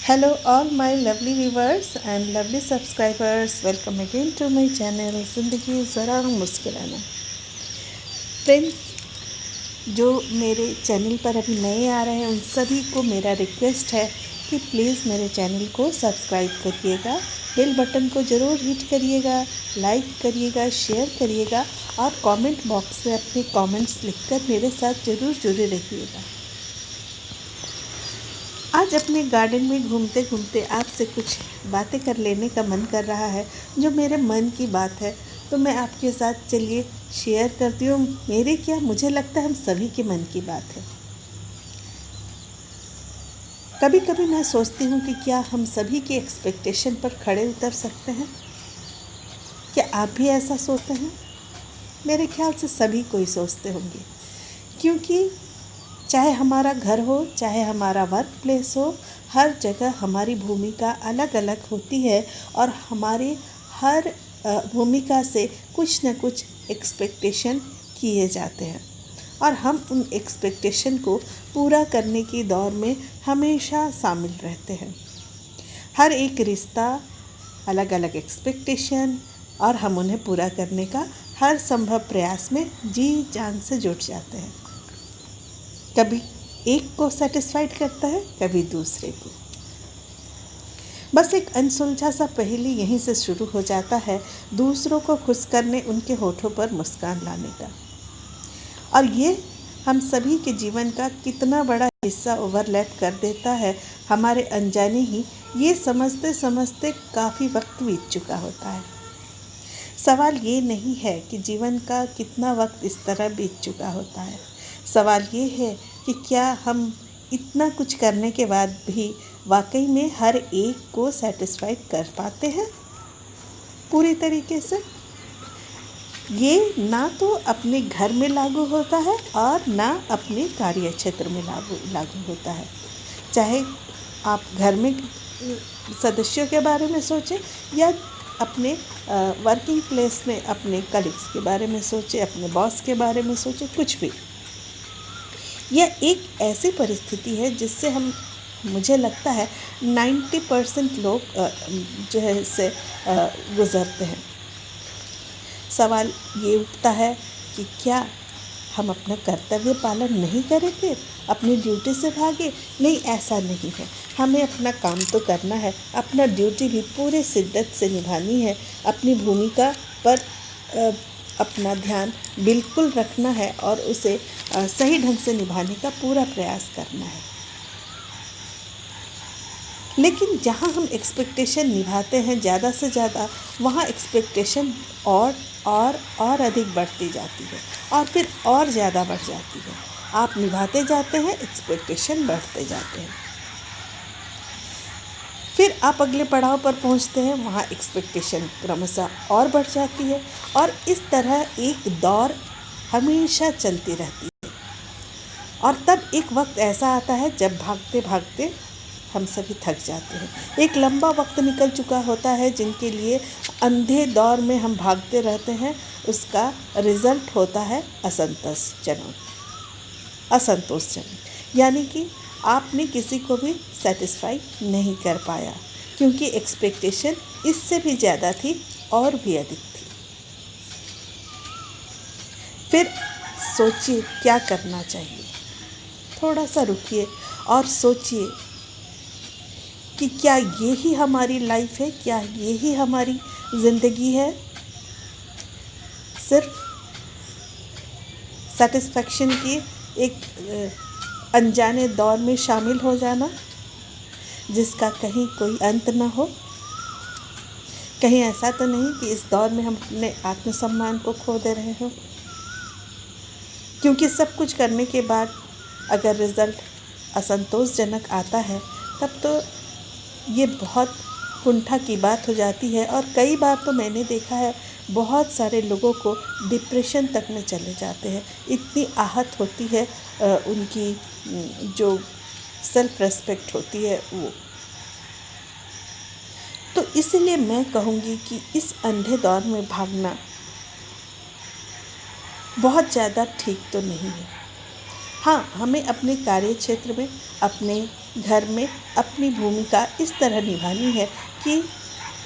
Hello, all my lovely viewers and lovely subscribers. Welcome again to my channel ज़िंदगी ज़रा मुस्कुराना। Friends, जो मेरे चैनल पर अभी नए आ रहे हैं उन सभी को मेरा रिक्वेस्ट है कि प्लीज़ मेरे चैनल को सब्सक्राइब करिएगा, बेल बटन को ज़रूर हिट करिएगा, लाइक करिएगा, शेयर करिएगा और कमेंट बॉक्स में अपने कमेंट्स लिखकर मेरे साथ ज़रूर जुड़े रहिएगा। आज अपने गार्डन में घूमते घूमते आपसे कुछ बातें कर लेने का मन कर रहा है, जो मेरे मन की बात है तो मैं आपके साथ चलिए शेयर करती हूँ। मेरे क्या, मुझे लगता है हम सभी के मन की बात है। कभी कभी मैं सोचती हूँ कि क्या हम सभी की एक्सपेक्टेशन पर खड़े उतर सकते हैं। क्या आप भी ऐसा सोचते हैं? मेरे ख्याल से सभी कोई सोचते होंगे, क्योंकि चाहे हमारा घर हो, चाहे हमारा वर्क प्लेस हो, हर जगह हमारी भूमिका अलग अलग होती है और हमारी हर भूमिका से कुछ न कुछ एक्सपेक्टेशन किए जाते हैं और हम उन एक्सपेक्टेशन को पूरा करने की दौड़ में हमेशा शामिल रहते हैं। हर एक रिश्ता अलग अलग एक्सपेक्टेशन और हम उन्हें पूरा करने का हर संभव प्रयास में जी जान से जुट जाते हैं। कभी एक को सेटिस्फाइड करता है, कभी दूसरे को। बस एक अनसुलझा सा पहेली यहीं से शुरू हो जाता है, दूसरों को खुश करने, उनके होठों पर मुस्कान लाने का। और ये हम सभी के जीवन का कितना बड़ा हिस्सा ओवरलैप कर देता है, हमारे अनजाने ही ये समझते समझते काफ़ी वक्त बीत चुका होता है। सवाल ये नहीं है कि जीवन का कितना वक्त इस तरह बीत चुका होता है। सवाल ये है कि क्या हम इतना कुछ करने के बाद भी वाकई में हर एक को सेटिस्फाइड कर पाते हैं पूरी तरीके से। ये ना तो अपने घर में लागू होता है और ना अपने कार्य क्षेत्र में लागू होता है। चाहे आप घर में सदस्यों के बारे में सोचें या अपने वर्किंग प्लेस में अपने कलीग्स के बारे में सोचें, अपने बॉस के बारे में सोचें, कुछ भी। यह एक ऐसी परिस्थिति है जिससे मुझे लगता है 90% लोग जो है इससे गुज़रते हैं। सवाल ये उठता है कि क्या हम अपना कर्तव्य पालन नहीं करेंगे, अपनी ड्यूटी से भागे? नहीं, ऐसा नहीं है। हमें अपना काम तो करना है, अपना ड्यूटी भी पूरे शिद्दत से निभानी है, अपनी भूमिका पर अपना ध्यान बिल्कुल रखना है और उसे सही ढंग से निभाने का पूरा प्रयास करना है। लेकिन जहाँ हम एक्सपेक्टेशन निभाते हैं ज़्यादा से ज़्यादा, वहाँ एक्सपेक्टेशन और अधिक बढ़ती जाती है और फिर और ज़्यादा बढ़ जाती है। आप निभाते जाते हैं, एक्सपेक्टेशन बढ़ते जाते हैं। फिर आप अगले पड़ाव पर पहुंचते हैं, वहाँ एक्सपेक्टेशन क्रमशः और बढ़ जाती है और इस तरह एक दौर हमेशा चलती रहती है। और तब एक वक्त ऐसा आता है जब भागते भागते हम सभी थक जाते हैं। एक लंबा वक्त निकल चुका होता है जिनके लिए अंधे दौर में हम भागते रहते हैं, उसका रिज़ल्ट होता है असंतोषजनक। यानी कि आपने किसी को भी सेटिस्फाई नहीं कर पाया, क्योंकि एक्सपेक्टेशन इससे भी ज़्यादा थी और भी अधिक थी। फिर सोचिए क्या करना चाहिए। थोड़ा सा रुकिए और सोचिए कि क्या ये ही हमारी लाइफ है, क्या ये ही हमारी ज़िंदगी है। सिर्फ सेटिस्फैक्शन की एक अनजाने दौर में शामिल हो जाना, जिसका कहीं कोई अंत न हो। कहीं ऐसा तो नहीं कि इस दौर में हम अपने आत्मसम्मान को खो दे रहे हो, क्योंकि सब कुछ करने के बाद अगर रिज़ल्ट असंतोषजनक आता है तब तो ये बहुत कुंठा की बात हो जाती है। और कई बार तो मैंने देखा है बहुत सारे लोगों को डिप्रेशन तक में चले जाते हैं। इतनी आहत होती है उनकी जो सेल्फ रेस्पेक्ट होती है वो। तो इसलिए मैं कहूँगी कि इस अंधे दौर में भागना बहुत ज़्यादा ठीक तो नहीं है। हाँ, हमें अपने कार्य क्षेत्र में, अपने घर में अपनी भूमिका इस तरह निभानी है कि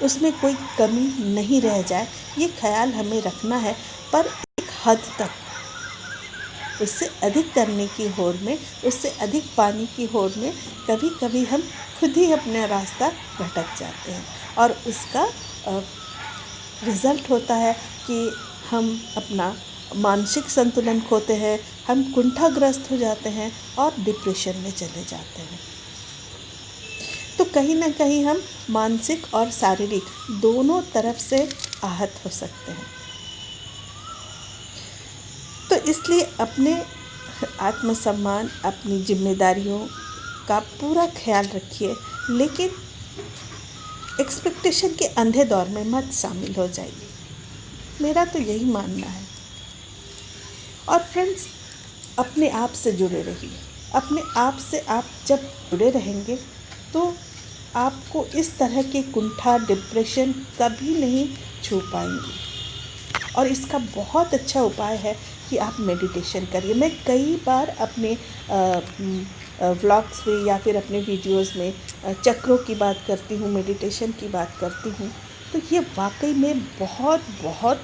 उसमें कोई कमी नहीं रह जाए, ये ख्याल हमें रखना है। पर एक हद तक, उससे अधिक करने की होड़ में, उससे अधिक पाने की होड़ में कभी कभी हम खुद ही अपना रास्ता भटक जाते हैं और उसका रिज़ल्ट होता है कि हम अपना मानसिक संतुलन खोते हैं, हम कुंठाग्रस्त हो जाते हैं और डिप्रेशन में चले जाते हैं। तो कहीं ना कहीं हम मानसिक और शारीरिक दोनों तरफ से आहत हो सकते हैं। तो इसलिए अपने आत्मसम्मान, अपनी जिम्मेदारियों का पूरा ख्याल रखिए, लेकिन एक्सपेक्टेशन के अंधे दौर में मत शामिल हो जाइए। मेरा तो यही मानना है। और फ्रेंड्स, अपने आप से जुड़े रहिए। अपने आप से आप जब जुड़े रहेंगे तो आपको इस तरह के कुंठा, डिप्रेशन कभी नहीं छू पाएंगे। और इसका बहुत अच्छा उपाय है कि आप मेडिटेशन करिए। मैं कई बार अपने व्लॉग्स में या फिर अपने वीडियोस में चक्रों की बात करती हूँ, मेडिटेशन की बात करती हूँ। तो ये वाकई में बहुत बहुत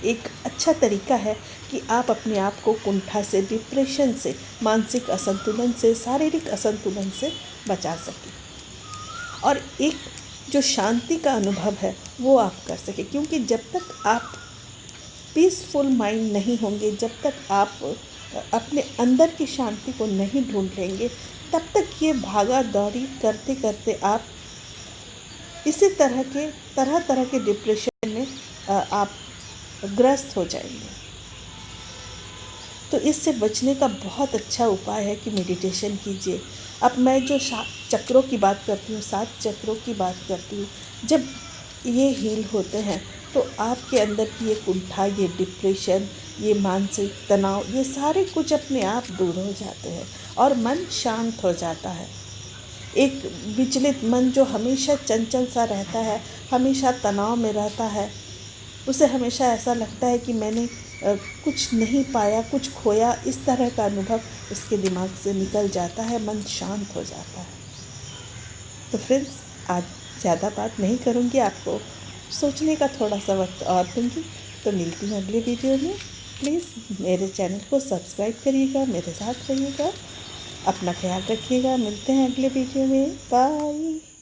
एक अच्छा तरीका है कि आप अपने आप को कुंठा से, डिप्रेशन से, मानसिक असंतुलन से, शारीरिक असंतुलन से बचा सकें और एक जो शांति का अनुभव है वो आप कर सकें। क्योंकि जब तक आप पीसफुल माइंड नहीं होंगे, जब तक आप अपने अंदर की शांति को नहीं ढूंढ लेंगे, तब तक ये भागा दौड़ी करते करते आप इसी तरह के डिप्रेशन में आप ग्रस्त हो जाएंगे। तो इससे बचने का बहुत अच्छा उपाय है कि मेडिटेशन कीजिए। अब मैं जो चक्रों की बात करती हूँ, 7 चक्रों की बात करती हूँ, जब ये हील होते हैं तो आपके अंदर की ये कुंठा, ये डिप्रेशन, ये मानसिक तनाव, ये सारे कुछ अपने आप दूर हो जाते हैं और मन शांत हो जाता है। एक विचलित मन जो हमेशा चंचल सा रहता है, हमेशा तनाव में रहता है, उसे हमेशा ऐसा लगता है कि मैंने कुछ नहीं पाया, कुछ खोया, इस तरह का अनुभव उसके दिमाग से निकल जाता है, मन शांत हो जाता है। तो फ्रेंड्स, आज ज़्यादा बात नहीं करूँगी, आपको सोचने का थोड़ा सा वक्त और दूँगी। तो मिलती हूँ अगले वीडियो में। प्लीज़ मेरे चैनल को सब्सक्राइब करिएगा, मेरे साथ रहिएगा, अपना ख्याल रखिएगा। मिलते हैं अगले वीडियो में। बाय।